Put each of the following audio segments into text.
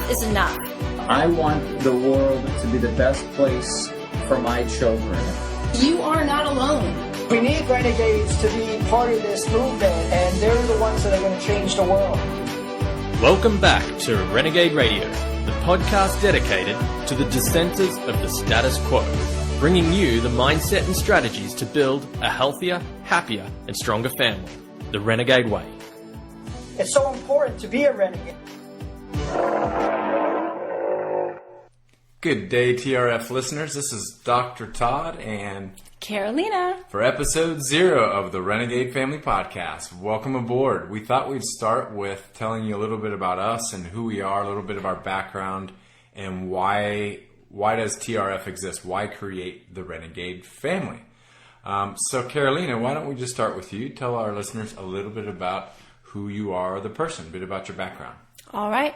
is enough. I want the world to be the best place for my children. You are not alone. We need renegades to be part of this movement, and they're the ones that are going to change the world. Welcome back to Renegade Radio, the podcast dedicated to the dissenters of the status quo, bringing you the mindset and strategies to build a healthier, happier, and stronger family, the Renegade way. It's so important to be a renegade. Good day, TRF listeners. This is Dr. Todd and Carolina for episode 0 of the Renegade Family podcast. Welcome aboard. We thought we'd start with telling you a little bit about us and who we are, a little bit of our background, and why does TRF exist? Why create the Renegade Family? So Carolina, why don't we just start with you? Tell our listeners a little bit about who you are, the person, a bit about your background. All right.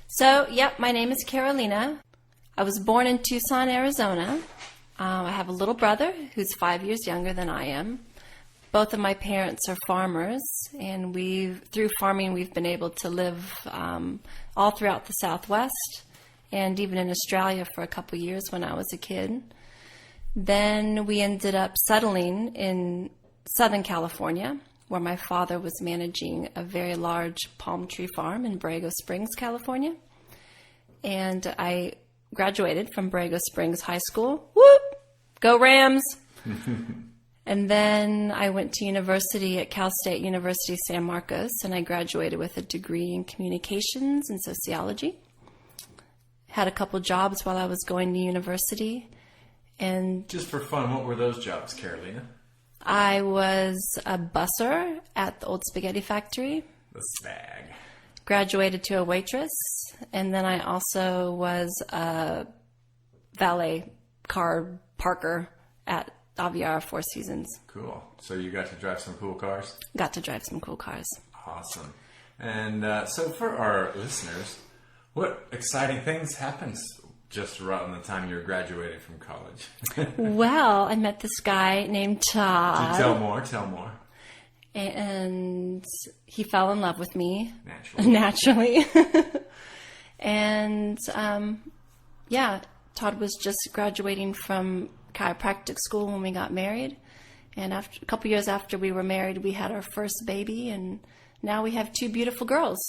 So, my name is Carolina. I was born in Tucson, Arizona. I have a little brother who's 5 years younger than I am. Both of my parents are farmers, and through farming, we've been able to live all throughout the Southwest and even in Australia for a couple years when I was a kid. Then we ended up settling in Southern California, where my father was managing a very large palm tree farm in Borrego Springs, California. And I graduated from Borrego Springs High School. Whoop! Go Rams! And then I went to university at Cal State University San Marcos, and I graduated with a degree in communications and sociology. Had a couple jobs while I was going to university. And just for fun, what were those jobs, Carolina? I was a busser at the old spaghetti factory. The spag. Graduated to a waitress, and then I also was a valet car parker at Aviara Four Seasons. Cool. So you got to drive some cool cars? Got to drive some cool cars. Awesome. And so for our listeners, what exciting things happened just around the time you were graduating from college? Well, I met this guy named Todd. Tell more. And he fell in love with me. Naturally. And, Todd was just graduating from chiropractic school when we got married. And a couple years after we were married, we had our first baby. And now we have 2 beautiful girls.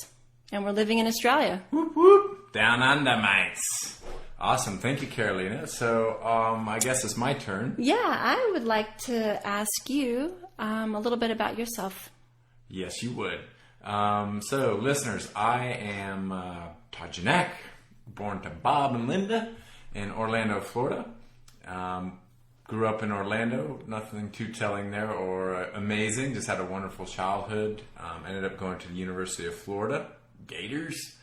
And we're living in Australia. Whoop, whoop. Down under, mates. Awesome. Thank you, Carolina. So I guess it's my turn. Yeah, I would like to ask you a little bit about yourself. Yes, you would. So, listeners, I am Todd Gignac, born to Bob and Linda in Orlando, Florida. Grew up in Orlando, nothing too telling there or amazing, just had a wonderful childhood. Ended up going to the University of Florida, Gators.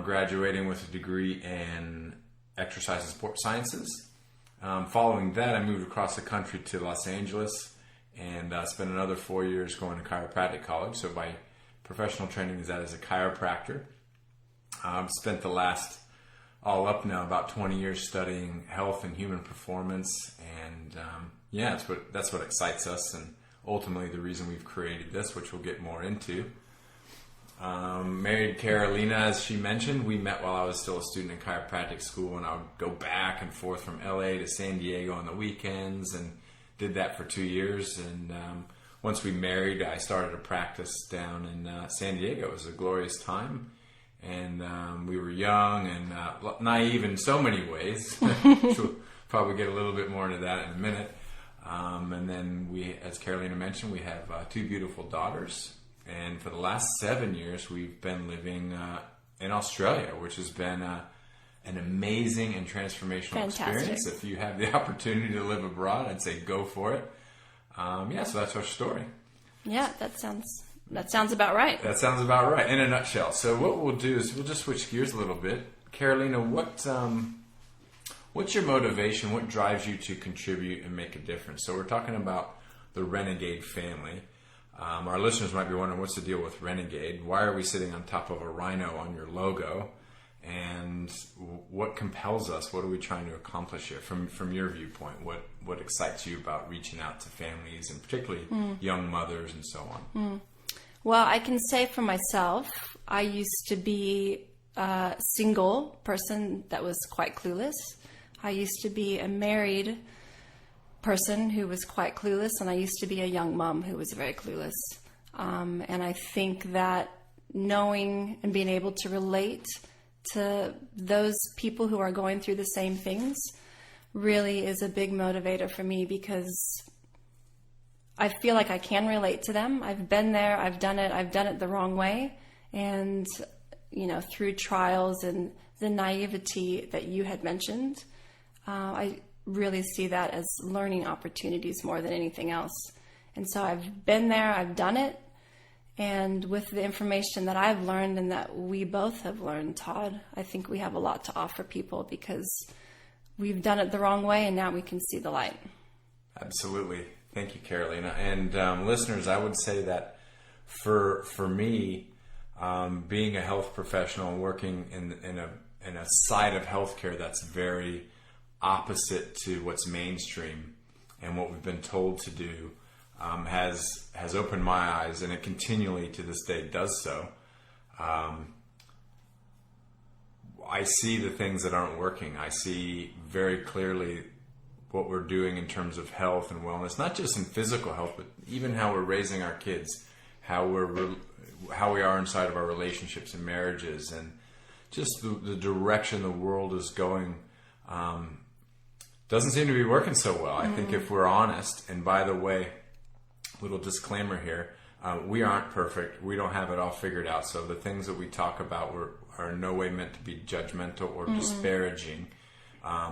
Graduating with a degree in exercise and sports sciences. Following that, I moved across the country to Los Angeles and spent another 4 years going to chiropractic college. So my professional training is as a chiropractor. Spent the last, all up now, about 20 years studying health and human performance. And that's what excites us, and ultimately the reason we've created this, which we'll get more into. Married Carolina, as she mentioned. We met while I was still a student in chiropractic school, and I would go back and forth from LA to San Diego on the weekends, and did that for 2 years. And once we married, I started a practice down in San Diego. It was a glorious time, and we were young and naive in so many ways. We'll probably get a little bit more into that in a minute. And then we, as Carolina mentioned, we have 2 beautiful daughters. And for the last 7 years, we've been living in Australia, which has been an amazing and transformational experience. If you have the opportunity to live abroad, I'd say go for it. So that's our story. Yeah, that sounds about right. That sounds about right, in a nutshell. So what we'll do is we'll just switch gears a little bit. Carolina, what's your motivation? What drives you to contribute and make a difference? So we're talking about the Renegade Family. Our listeners might be wondering, what's the deal with Renegade? Why are we sitting on top of a rhino on your logo? And what compels us? What are we trying to accomplish here? From your viewpoint, what excites you about reaching out to families, and particularly young mothers and so on? Well, I can say for myself, I used to be a single person that was quite clueless. I used to be a married person who was quite clueless, and I used to be a young mom who was very clueless. And I think that knowing and being able to relate to those people who are going through the same things really is a big motivator for me, because I feel like I can relate to them. I've been there, I've done it the wrong way. And, through trials and the naivety that you had mentioned, I really see that as learning opportunities more than anything else. And so I've been there, I've done it. And with the information that I've learned and that we both have learned, Todd, I think we have a lot to offer people, because we've done it the wrong way and now we can see the light. Absolutely. Thank you, Carolina. And listeners, I would say that for me, being a health professional and working in a side of healthcare that's very opposite to what's mainstream and what we've been told to do, has opened my eyes, and it continually to this day does so. I see the things that aren't working. I see very clearly what we're doing in terms of health and wellness, not just in physical health, but even how we're raising our kids, how we are inside of our relationships and marriages, and just the direction the world is going. Doesn't seem to be working so well. I think if we're honest, and by the way, little disclaimer here, we aren't perfect. We don't have it all figured out. So the things that we talk about are in no way meant to be judgmental or disparaging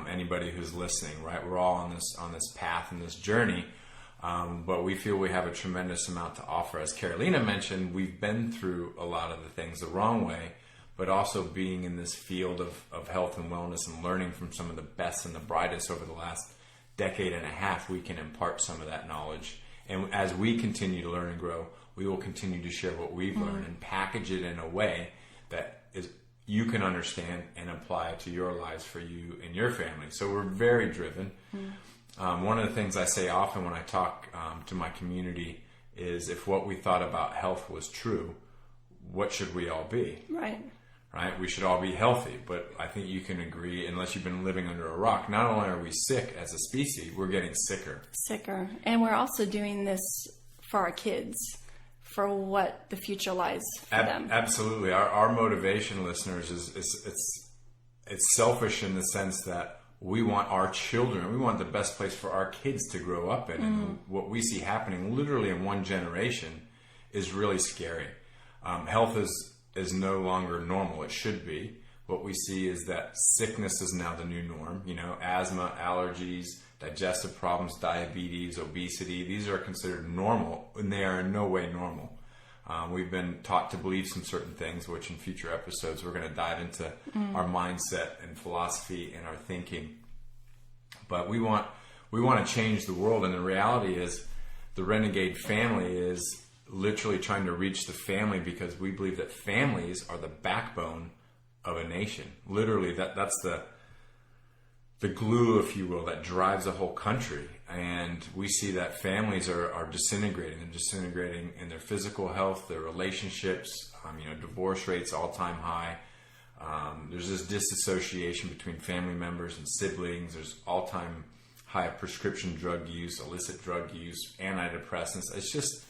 anybody who's listening, right? We're all on this path and this journey, but we feel we have a tremendous amount to offer. As Carolina mentioned, we've been through a lot of the things the wrong way, but also being in this field of health and wellness and learning from some of the best and the brightest over the last decade and a half, we can impart some of that knowledge. And as we continue to learn and grow, we will continue to share what we've learned and package it in a way that you can understand and apply it to your lives for you and your family. So we're very driven. One of the things I say often when I talk to my community is, if what we thought about health was true, what should we all be? Right? We should all be healthy. But I think you can agree, unless you've been living under a rock, not only are we sick as a species, we're getting sicker. And we're also doing this for our kids, for what the future lies for them. Absolutely. Our motivation, listeners, is it's selfish in the sense that we want our children, we want the best place for our kids to grow up in. And what we see happening literally in one generation is really scary. Health is no longer normal. It should be. What we see is that sickness is now the new norm. Asthma, allergies, digestive problems, diabetes, obesity, these are considered normal, and they are in no way normal. We've been taught to believe some certain things, which in future episodes we're going to dive into our mindset and philosophy and our thinking. But we want to change the world, and the reality is the Renegade Family is literally trying to reach the family, because we believe that families are the backbone of a nation. Literally, that's the glue, if you will, that drives a whole country. And we see that families are disintegrating. They're disintegrating in their physical health, their relationships, divorce rates all-time high. There's this disassociation between family members and siblings. There's all-time high prescription drug use, illicit drug use, antidepressants. It's just,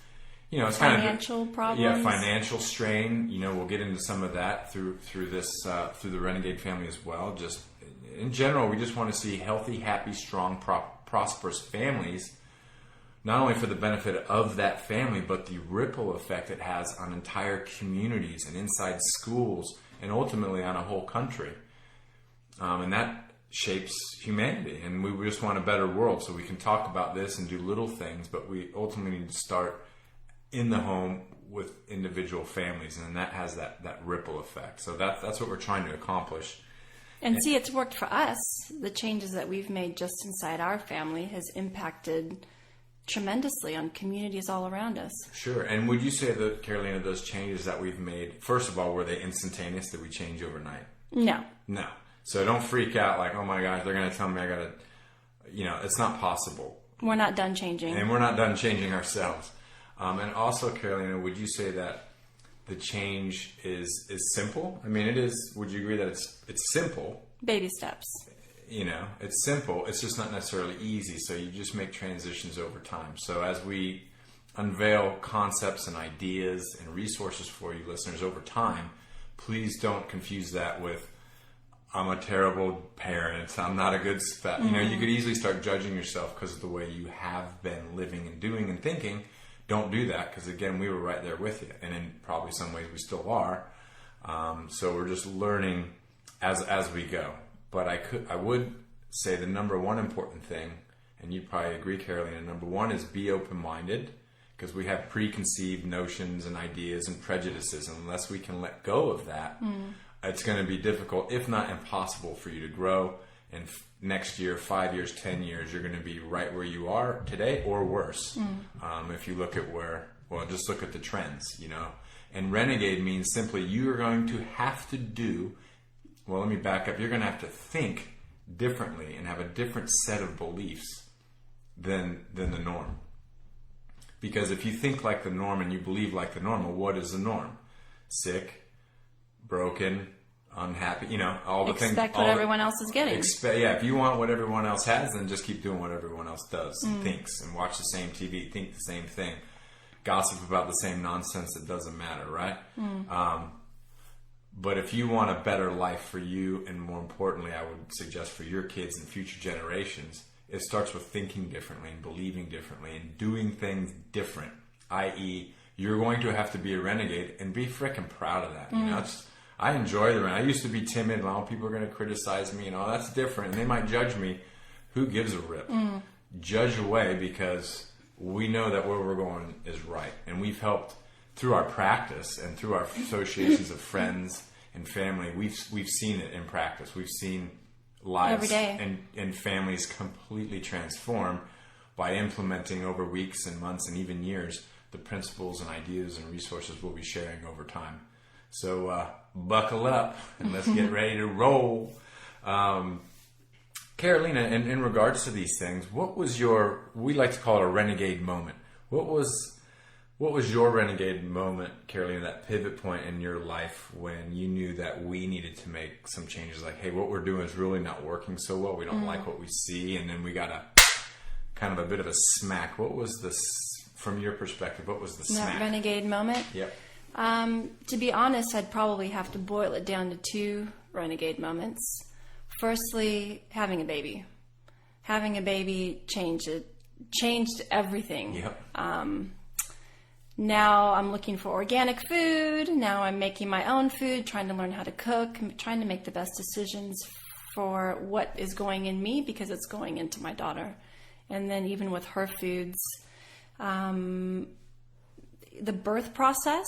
it's financial problems. Yeah, financial strain. We'll get into some of that through the Renegade Family as well. Just in general, we just want to see healthy, happy, strong, prosperous families, not only for the benefit of that family, but the ripple effect it has on entire communities and inside schools, and ultimately on a whole country. And that shapes humanity. And we just want a better world. So we can talk about this and do little things, but we ultimately need to start in the home with individual families, and that has that ripple effect. So that's what we're trying to accomplish. And see, it's worked for us. The changes that we've made just inside our family has impacted tremendously on communities all around us. Sure. And would you say that, Carolina, those changes that we've made, first of all, were they instantaneous? Did we change overnight? No. So don't freak out like, oh my gosh, they're going to tell me I got to, it's not possible. We're not done changing. And we're not done changing ourselves. And also, Carolina, would you say that the change is simple. I mean, it is. Would you agree that it's simple? Baby steps. You know, it's simple. It's just not necessarily easy. So you just make transitions over time. So as we unveil concepts and ideas and resources for you listeners over time, please don't confuse that with, I'm a terrible parent, I'm not a good spouse. You know, you could easily start judging yourself because of the way you have been living and doing and thinking. Don't do that, because again, we were right there with you, and in probably some ways we still are. So we're just learning as we go. But I would say the number one important thing, and you'd probably agree, Carolina, number one is be open-minded, because we have preconceived notions and ideas and prejudices, and unless we can let go of that, it's going to be difficult, if not impossible, for you to grow. And next year, 5 years, 10 years, you're going to be right where you are today or worse. If you look at just look at the trends, you know. And renegade means simply you are going to have to do, well, let me back up. You're going to have to think differently and have a different set of beliefs than the norm. Because if you think like the norm and you believe like the norm, well, what is the norm? Sick, broken, unhappy, you know, all the things. Expect what everyone else is getting. If you want what everyone else has, then just keep doing what everyone else does and thinks, and watch the same TV, think the same thing, gossip about the same nonsense that doesn't matter, right? But if you want a better life for you, and more importantly, I would suggest for your kids and future generations, it starts with thinking differently and believing differently and doing things different, i.e., you're going to have to be a renegade and be frickin' proud of that. You know, I enjoy the renegade. I used to be timid and all people are going to criticize me and all that's different. And they might judge me. Who gives a rip? Judge away, because we know that where we're going is right. And we've helped through our practice and through our associations of friends and family. We've seen it in practice. We've seen lives every day and families completely transform by implementing over weeks and months and even years the principles and ideas and resources we'll be sharing over time. So buckle up and let's get ready to roll. Carolina, in regards to these things, what was we like to call it a renegade moment. What was your renegade moment, Carolina, that pivot point in your life when you knew that we needed to make some changes? Like, hey, what we're doing is really not working so well. We don't like what we see. And then we got a kind of a bit of a smack. What was this, from your perspective, what was the smack? That renegade moment? Yep. To be honest, I'd probably have to boil it down to two renegade moments. Firstly, having a baby. Having a baby changed everything. Yep. Now I'm looking for organic food. Now I'm making my own food, trying to learn how to cook, trying to make the best decisions for what is going in me, because it's going into my daughter. And then even with her foods, the birth process,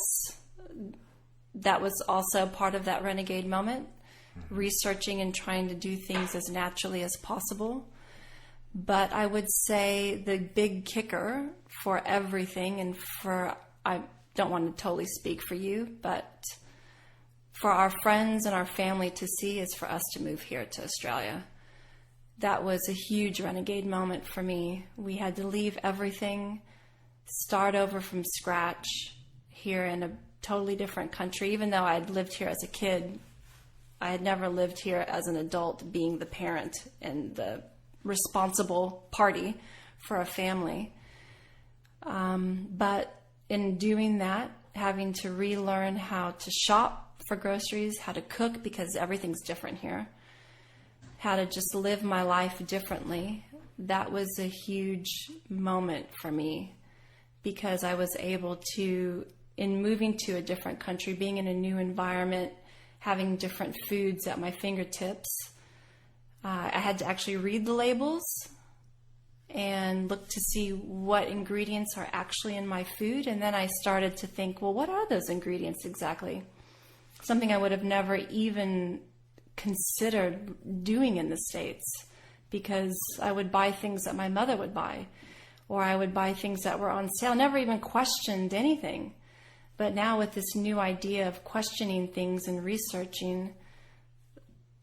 that was also part of that renegade moment, researching and trying to do things as naturally as possible. But I would say the big kicker for everything, and I don't want to totally speak for you, but for our friends and our family to see, is for us to move here to Australia. That was a huge renegade moment for me. We had to leave everything, start over from scratch here in a totally different country. Even though I had lived here as a kid, I had never lived here as an adult, being the parent and the responsible party for a family. But in doing that, having to relearn how to shop for groceries, how to cook, because everything's different here, how to just live my life differently, that was a huge moment for me, because I was able to, in moving to a different country, being in a new environment, having different foods at my fingertips, I had to actually read the labels and look to see what ingredients are actually in my food. And then I started to think, well, what are those ingredients exactly? Something I would have never even considered doing in the States, because I would buy things that my mother would buy, or I would buy things that were on sale, never even questioned anything. But now with this new idea of questioning things and researching,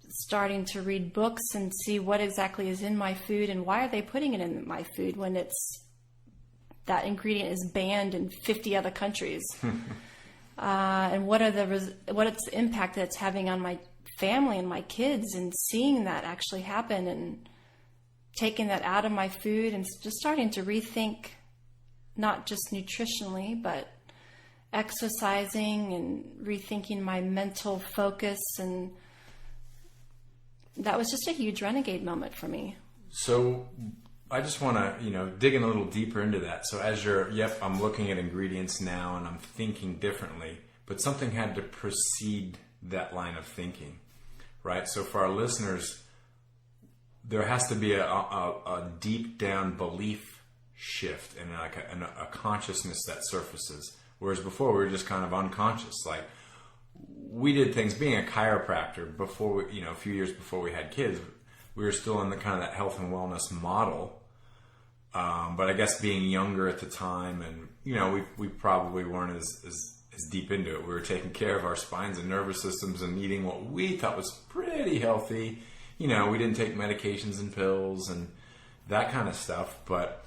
starting to read books and see what exactly is in my food and why are they putting it in my food when that ingredient is banned in 50 other countries. and what it's the impact that it's having on my family and my kids, and seeing that actually happen, and taking that out of my food, and just starting to rethink not just nutritionally, but exercising and rethinking my mental focus. And that was just a huge Renegade moment for me. So I just want to, dig in a little deeper into that. So as I'm looking at ingredients now and I'm thinking differently, but something had to precede that line of thinking, right? So for our listeners, there has to be a deep down belief shift and like a consciousness that surfaces. Whereas before we were just kind of unconscious. Like we did things, being a chiropractor before, a few years before we had kids, we were still in the kind of that health and wellness model. But I guess being younger at the time, and, we probably weren't as deep into it. We were taking care of our spines and nervous systems and eating what we thought was pretty healthy. We didn't take medications and pills and that kind of stuff, but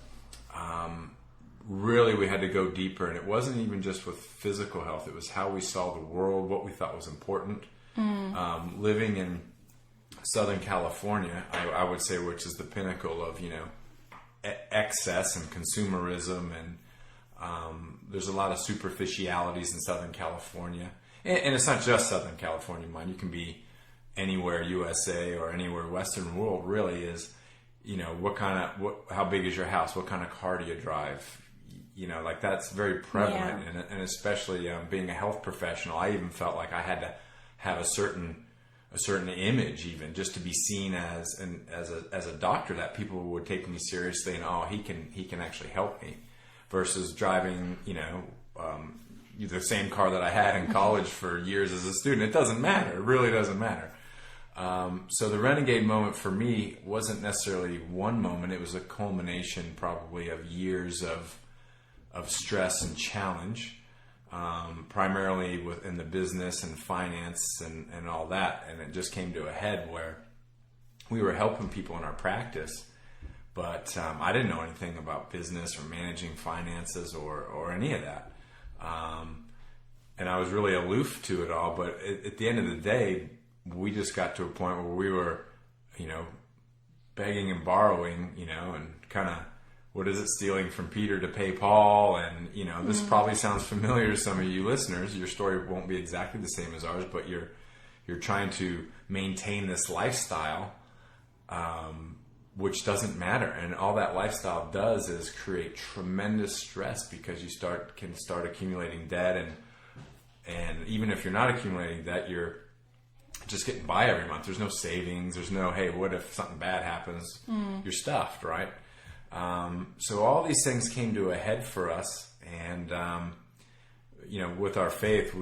really we had to go deeper. And it wasn't even just with physical health. It was how we saw the world, what we thought was important. Living in Southern California, I would say, which is the pinnacle of, excess and consumerism, and there's a lot of superficialities in Southern California. And it's not just Southern California, mind. You can be anywhere USA or anywhere Western world, really, is, how big is your house? What kind of car do you drive? Like that's very prevalent. Yeah. And especially being a health professional, I even felt like I had to have a certain image, even just to be seen as a doctor, that people would take me seriously and, oh, he can actually help me, versus driving, the same car that I had in college for years as a student. It doesn't matter. It really doesn't matter. So the Renegade moment for me wasn't necessarily one moment. It was a culmination probably of years of stress and challenge, primarily within the business and finance and all that. And it just came to a head where we were helping people in our practice, but I didn't know anything about business or managing finances or any of that. And I was really aloof to it all. But at the end of the day, we just got to a point where we were, begging and borrowing, and kind of, what is it, stealing from Peter to pay Paul? And, this probably sounds familiar to some of you listeners. Your story won't be exactly the same as ours, but you're trying to maintain this lifestyle, which doesn't matter. And all that lifestyle does is create tremendous stress, because you can start accumulating debt. And even if you're not accumulating debt, you're just getting by every month. There's no savings. There's no, hey, what if something bad happens? You're stuffed, right? So all these things came to a head for us, and with our faith,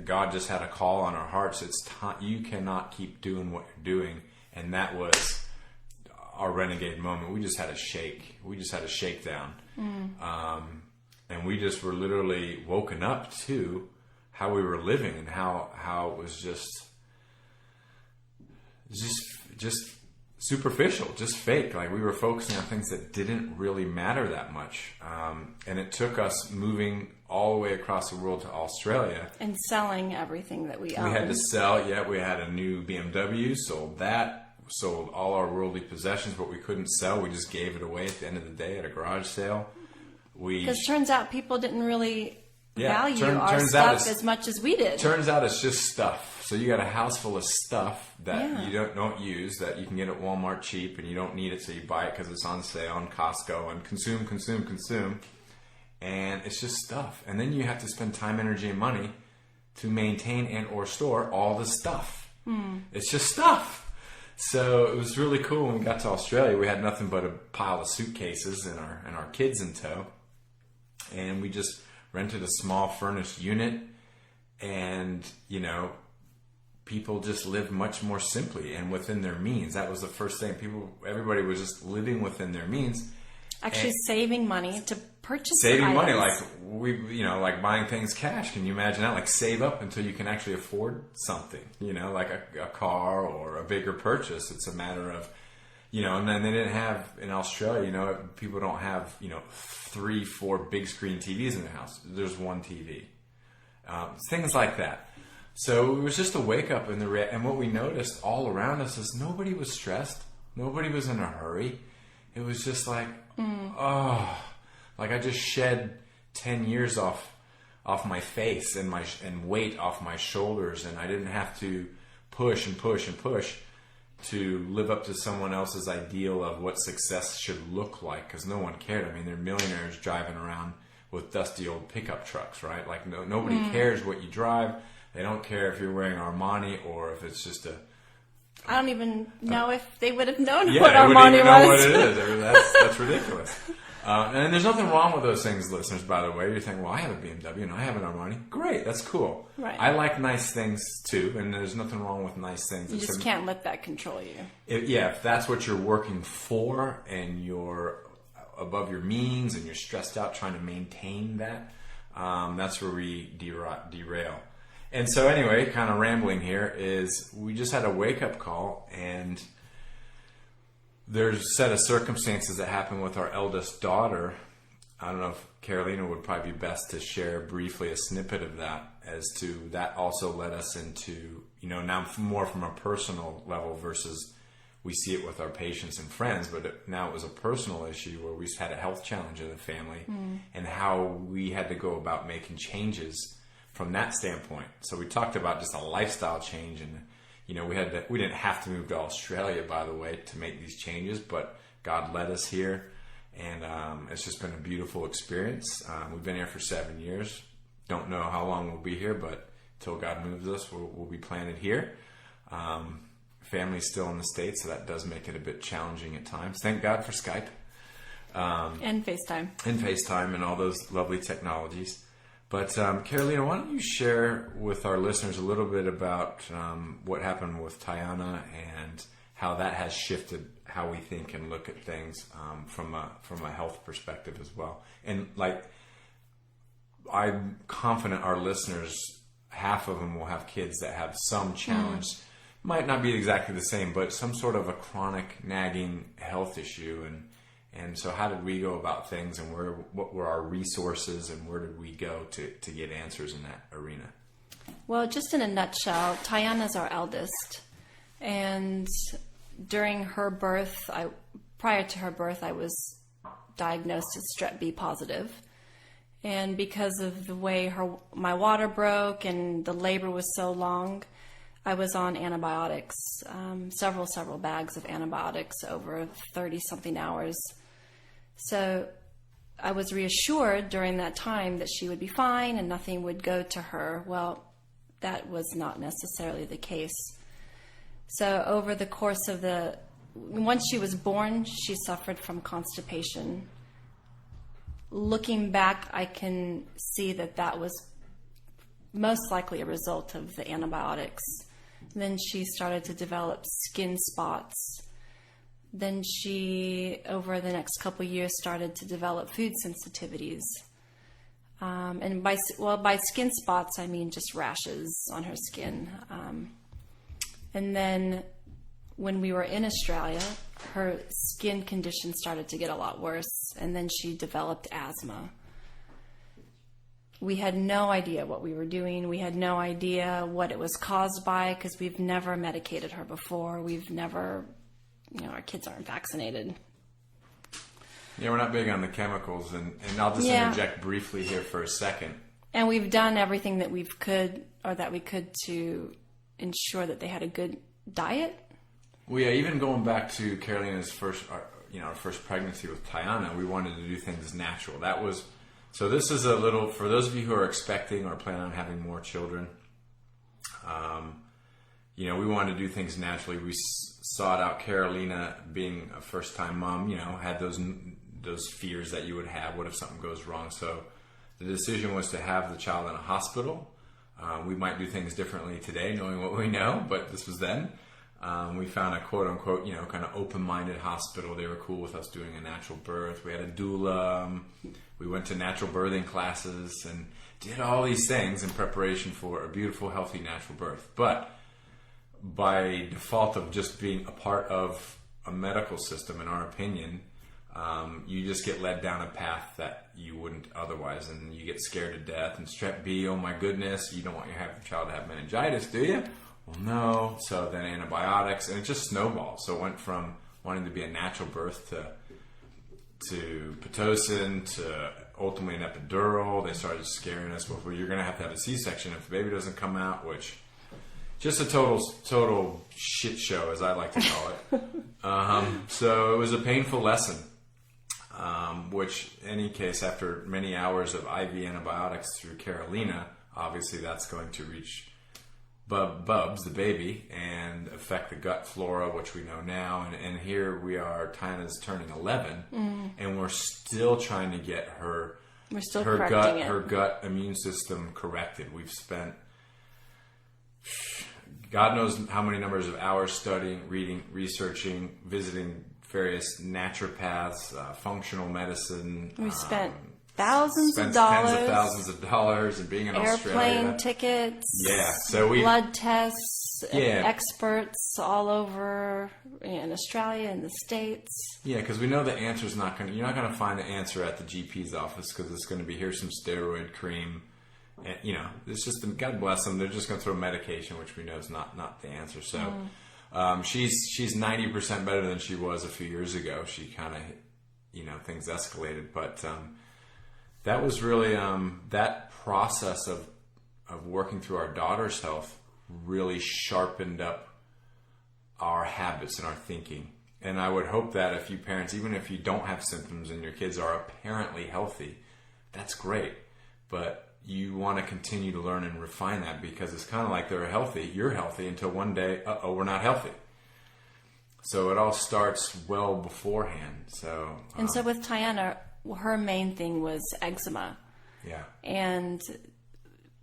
God just had a call on our hearts. It's time. You cannot keep doing what you're doing, and that was our Renegade moment. We just had a shake. We just had a shakedown, and we just were literally woken up to how we were living and how it was just superficial, just fake. Like we were focusing on things that didn't really matter that much. And it took us moving all the way across the world to Australia. And selling everything that we owned. We had to sell, we had a new BMW, sold all our worldly possessions, but we couldn't sell. We just gave it away at the end of the day at a garage sale. Because turns out people didn't really value our stuff as much as we did. Turns out it's just stuff. So you got a house full of stuff that you don't use, that you can get at Walmart cheap, and you don't need it, so you buy it because it's on sale on Costco, and consume. And it's just stuff. And then you have to spend time, energy, and money to maintain and or store all the stuff. It's just stuff. So it was really cool when we got to Australia. We had nothing but a pile of suitcases and our kids in tow. And we just rented a small furnished unit, and, people just lived much more simply and within their means. That was the first thing. Everybody was just living within their means. Actually saving money to purchase Saving items. money, like like buying things cash. Can you imagine that? Like save up until you can actually afford something, like a car or a bigger purchase. It's a matter of, and then they didn't have, in Australia, people don't have, 3-4 big screen TVs in the house. There's one TV. things like that. So it was just a wake up and what we noticed all around us is nobody was stressed. Nobody was in a hurry. It was just like, like I just shed 10 years off my face and weight off my shoulders, and I didn't have to push and push and push to live up to someone else's ideal of what success should look like, because no one cared. I mean, they're millionaires driving around with dusty old pickup trucks, right? Like nobody cares what you drive. They don't care if you're wearing Armani or if it's just I don't even know if they would have known yeah, what they wouldn't Armani even know was. what it is. That's ridiculous. And there's nothing wrong with those things, listeners, by the way. You're thinking, well, I have a BMW and I have an Armani. Great, that's cool. Right. I like nice things too, and there's nothing wrong with nice things. You just can't let that control you. If that's what you're working for and you're above your means and you're stressed out trying to maintain that, that's where we derail. And so anyway, kind of rambling here, is we just had a wake-up call, and there's a set of circumstances that happened with our eldest daughter. I don't know if Carolina would probably be best to share briefly a snippet of that, as to that also led us into, now more from a personal level versus we see it with our patients and friends, but now it was a personal issue where we had a health challenge in the family and how we had to go about making changes from that standpoint. So we talked about just a lifestyle change, and we didn't have to move to Australia, by the way, to make these changes, but God led us here, and it's just been a beautiful experience. We've been here for 7 years. Don't know how long we'll be here, but until God moves us, we'll be planted here. Family's still in the States, so that does make it a bit challenging at times. Thank God for Skype. And FaceTime. And FaceTime and all those lovely technologies. But Carolina, why don't you share with our listeners a little bit about what happened with Tiana and how that has shifted how we think and look at things from a health perspective as well. And I'm confident our listeners, half of them will have kids that have some challenge. Might not be exactly the same, but some sort of a chronic nagging health issue. And so how did we go about things, and what were our resources, and where did we go to get answers in that arena? Well, just in a nutshell, Tiana's our eldest. And during her birth, prior to her birth, I was diagnosed as strep B positive. And because of the way my water broke and the labor was so long, I was on antibiotics, several bags of antibiotics over 30-something hours. So I was reassured during that time that she would be fine and nothing would go to her. Well, that was not necessarily the case. So over the course of once she was born, she suffered from constipation. Looking back, I can see that was most likely a result of the antibiotics. Then she started to develop skin spots. Then she, over the next couple of years, started to develop food sensitivities. And by skin spots, I mean just rashes on her skin. And then when we were in Australia, her skin condition started to get a lot worse. And then she developed asthma. We had no idea what we were doing. We had no idea what it was caused by, because we've never medicated her before. We've never... our kids aren't vaccinated. Yeah, we're not big on the chemicals, and I'll just interject briefly here for a second. And we've done everything that we could to ensure that they had a good diet. Well, yeah, even going back to Carolina's our first pregnancy with Tiana, we wanted to do things natural. So this is a little, for those of you who are expecting or plan on having more children, we wanted to do things naturally. We sought out Carolina, being a first-time mom, had those fears that you would have. What if something goes wrong? So the decision was to have the child in a hospital. We might do things differently today, knowing what we know, but this was then. We found a quote-unquote, kind of open-minded hospital. They were cool with us doing a natural birth. We had a doula. We went to natural birthing classes and did all these things in preparation for a beautiful, healthy, natural birth. But by default of just being a part of a medical system, in our opinion, you just get led down a path that you wouldn't otherwise, and you get scared to death. And strep B, oh my goodness, you don't want your child to have meningitis, do you? Well, no. So then antibiotics, and it just snowballed. So it went from wanting to be a natural birth to Pitocin to ultimately an epidural. They started scaring us with, well, you're going to have a C-section if the baby doesn't come out, which just a total shit show, as I like to call it. So it was a painful lesson, which, in any case, after many hours of IV antibiotics through Carolina, obviously that's going to reach Bubs, the baby, and affect the gut flora, which we know now. And here we are, Tyna's turning 11, and we're still trying to get her gut immune system corrected. We've spent God knows how many numbers of hours studying, reading, researching, visiting various naturopaths, functional medicine. We've spent thousands of dollars. Tens of thousands of dollars, and being in Australia. Airplane tickets. Yeah. So blood tests. Experts all over in Australia and the States. Yeah, because we know the answer's not going to... You're not going to find the answer at the GP's office, because it's going to be, here's some steroid cream. And, it's just, God bless them, they're just going to throw medication, which we know is not the answer. So she's 90% better than she was a few years ago. She kind of, things escalated. But that was really, that process of working through our daughter's health really sharpened up our habits and our thinking. And I would hope that if you parents, even if you don't have symptoms and your kids are apparently healthy, that's great. But you want to continue to learn and refine that, because it's kind of like they're healthy, you're healthy, until one day, we're not healthy. So it all starts well beforehand. So and so with Tiana, her main thing was eczema. Yeah. And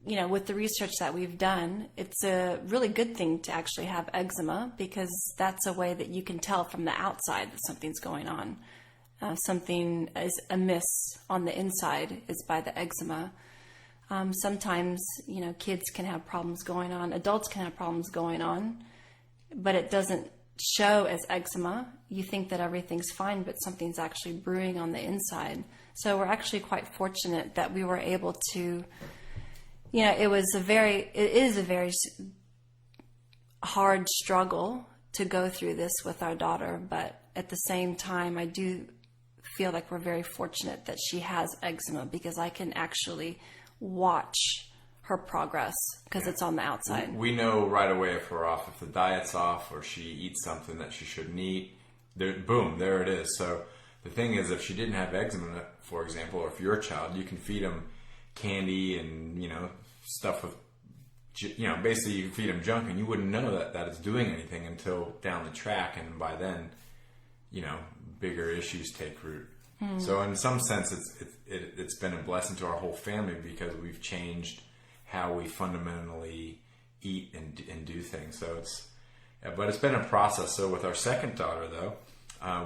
with the research that we've done, it's a really good thing to actually have eczema, because that's a way that you can tell from the outside that something's going on. Something is amiss on the inside is by the eczema. Sometimes, kids can have problems going on, adults can have problems going on, but it doesn't show as eczema. You think that everything's fine, but something's actually brewing on the inside. So we're actually quite fortunate that we were able to, it is a very hard struggle to go through this with our daughter, but at the same time, I do feel like we're very fortunate that she has eczema, because I can actually watch her progress, because it's on the outside. We know right away if we're off, if the diet's off, or she eats something that she shouldn't eat. Boom, there it is. So the thing is, if she didn't have eczema, for example, or if you're a child, you can feed them candy and stuff with, basically you can feed them junk, and you wouldn't know that it's doing anything until down the track, and by then, bigger issues take root. So in some sense, it's been a blessing to our whole family, because we've changed how we fundamentally eat and do things. So but it's been a process. So with our second daughter, though,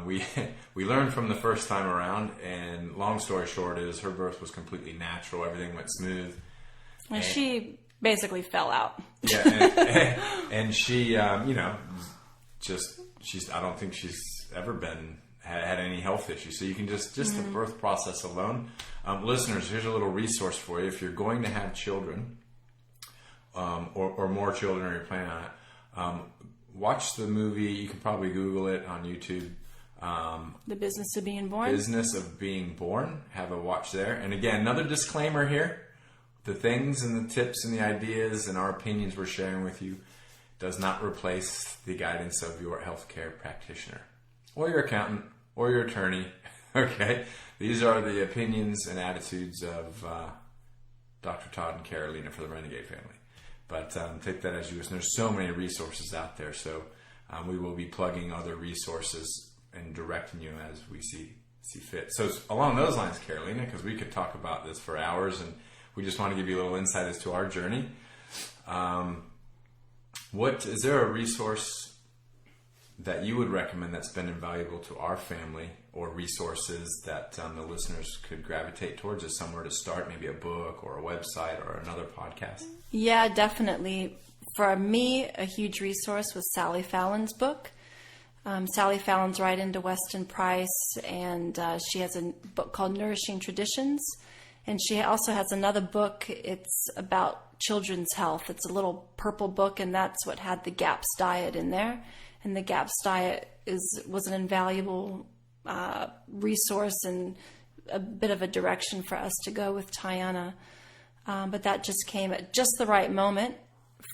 we learned from the first time around, and long story short is her birth was completely natural. Everything went smooth. And she basically fell out. Yeah, and she, I don't think she's ever had any health issues. So you can just the birth process alone. Listeners, here's a little resource for you. If you're going to have children, or more children, or you're planning on it, watch the movie. You can probably Google it on YouTube. The Business of Being Born. Business of Being Born. Have a watch there. And again, another disclaimer here. The things and the tips and the ideas and our opinions we're sharing with you does not replace the guidance of your healthcare practitioner, or your accountant, or your attorney. Okay? These are the opinions and attitudes of Dr. Todd and Carolina for the Renegade Family. But take that as you wish. There's so many resources out there, so we will be plugging other resources and directing you as we see fit. So along those lines, Carolina, because we could talk about this for hours, and we just want to give you a little insight as to our journey. Is there a resource that you would recommend that's been invaluable to our family, or resources that the listeners could gravitate towards as somewhere to start, maybe a book or a website or another podcast? Yeah, definitely. For me, a huge resource was Sally Fallon's book. Sally Fallon's right into Weston Price, and she has a book called Nourishing Traditions. And she also has another book. It's about children's health. It's a little purple book, and that's what had the GAPS diet in there. And the GAPS diet was an invaluable resource and a bit of a direction for us to go with Tiana. But that just came at just the right moment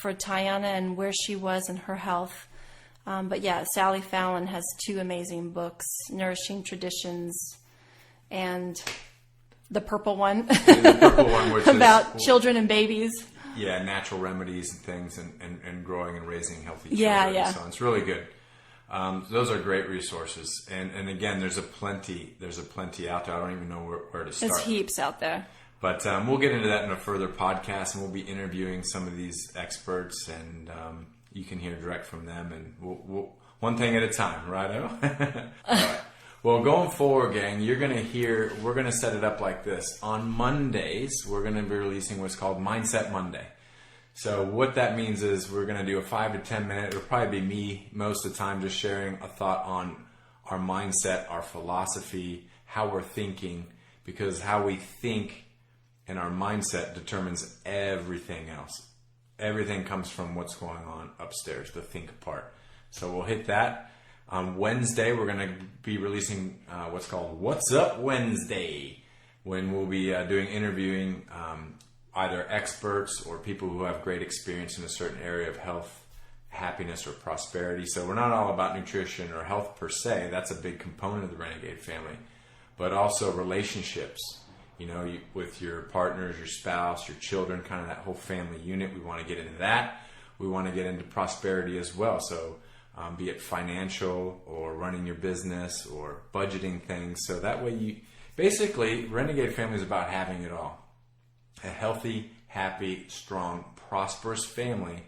for Tiana and where she was in her health. But yeah, Sally Fallon has 2 amazing books, Nourishing Traditions and the purple one, The purple one, which about is children and babies. Yeah, natural remedies and things, and growing and raising healthy Yeah. children. So it's really good. Those are great resources, and again, there's a plenty out there. I don't even know where to start. There's heaps out there. But we'll get into that in a further podcast, and we'll be interviewing some of these experts, and you can hear direct from them, and we'll one thing at a time, righto? All right. Well, going forward, gang, we're going to set it up like this. On Mondays, we're going to be releasing what's called Mindset Monday. So what that means is we're going to do a 5 to 10 minute, it'll probably be me most of the time, just sharing a thought on our mindset, our philosophy, how we're thinking, because how we think and our mindset determines everything else. Everything comes from what's going on upstairs, the think part. So we'll hit that. On Wednesday, we're going to be releasing what's called What's Up Wednesday, when we'll be interviewing either experts or people who have great experience in a certain area of health, happiness, or prosperity. So we're not all about nutrition or health per se. That's a big component of the Renegade family. But also relationships, with your partners, your spouse, your children, kind of that whole family unit. We want to get into that. We want to get into prosperity as well. So be it financial or running your business or budgeting things. So that way basically, Renegade Family is about having it all. A healthy, happy, strong, prosperous family,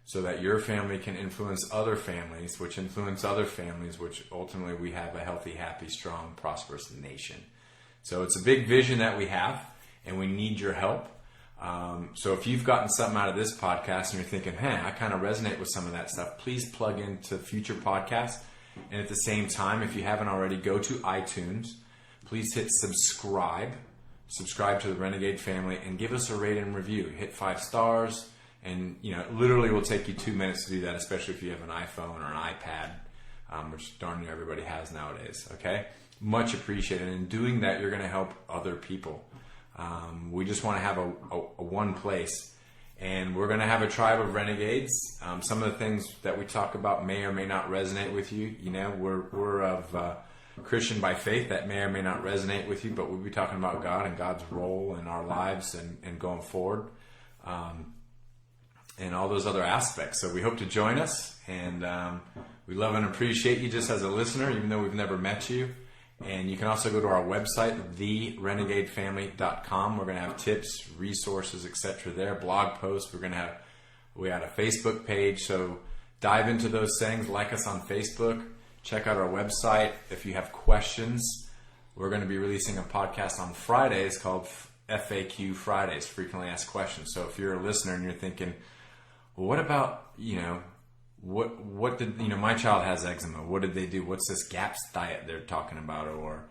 so that your family can influence other families, which influence other families, which ultimately we have a healthy, happy, strong, prosperous nation. So it's a big vision that we have, and we need your help. So if you've gotten something out of this podcast and you're thinking, I kind of resonate with some of that stuff, please plug into future podcasts. And at the same time, if you haven't already, go to iTunes. Please hit subscribe to the Renegade Family, and give us a rate and review. Hit 5 stars, and it literally will take you 2 minutes to do that, especially if you have an iPhone or an iPad, which darn near everybody has nowadays. Okay, much appreciated. And in doing that, you're going to help other people. We just want to have a one place, and we're going to have a tribe of renegades. Some of the things that we talk about may or may not resonate with you. We're of Christian by faith. That may or may not resonate with you, but we'll be talking about God and God's role in our lives and going forward, and all those other aspects. So we hope to join us, and we love and appreciate you just as a listener, even though we've never met you. And you can also go to our website, therenegadefamily.com. We're going to have tips, resources, etc. there, blog posts. We had a Facebook page, so dive into those things. Like us on Facebook. Check out our website. If you have questions, we're going to be releasing a podcast on Fridays called FAQ Fridays, Frequently Asked Questions. So if you're a listener and you're thinking, well, what about, what did, my child has eczema. What did they do? What's this GAPS diet they're talking about? Or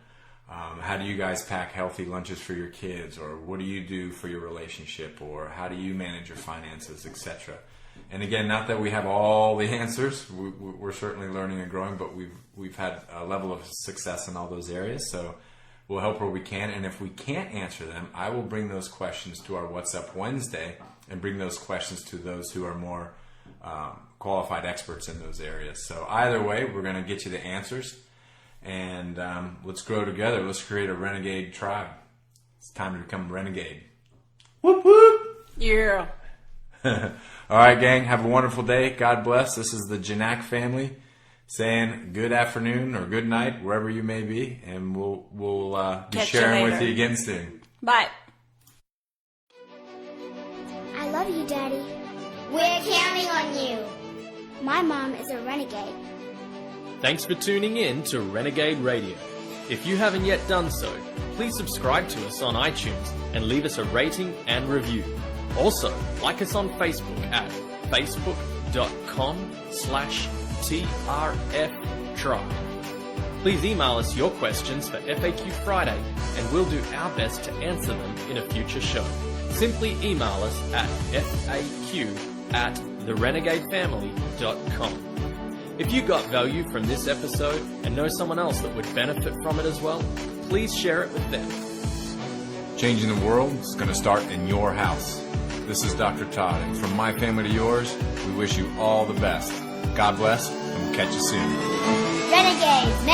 how do you guys pack healthy lunches for your kids? Or what do you do for your relationship? Or how do you manage your finances, etc.? And again, not that we have all the answers. We're certainly learning and growing, but we've had a level of success in all those areas. So we'll help where we can. And if we can't answer them, I will bring those questions to our What's Up Wednesday and bring those questions to those who are more qualified experts in those areas. So either way, we're going to get you the answers, and let's grow together. Let's create a renegade tribe. It's time to become renegade. Whoop whoop. Yeah. All right, gang. Have a wonderful day. God bless. This is the Gignac family saying good afternoon or good night wherever you may be, and we'll be sharing with you again soon. Bye. I love you, Daddy. We're counting on you. My mom is a renegade. Thanks for tuning in to Renegade Radio. If you haven't yet done so, please subscribe to us on iTunes and leave us a rating and review. Also, like us on Facebook at facebook.com/TRF try. Please email us your questions for FAQ Friday and we'll do our best to answer them in a future show. Simply email us at faq@therenegadefamily.com. If you got value from this episode and know someone else that would benefit from it as well, please share it with them. Changing the world is going to start in your house. This is Dr. Todd, and from my family to yours, we wish you all the best. God bless, and we'll catch you soon. Renegades,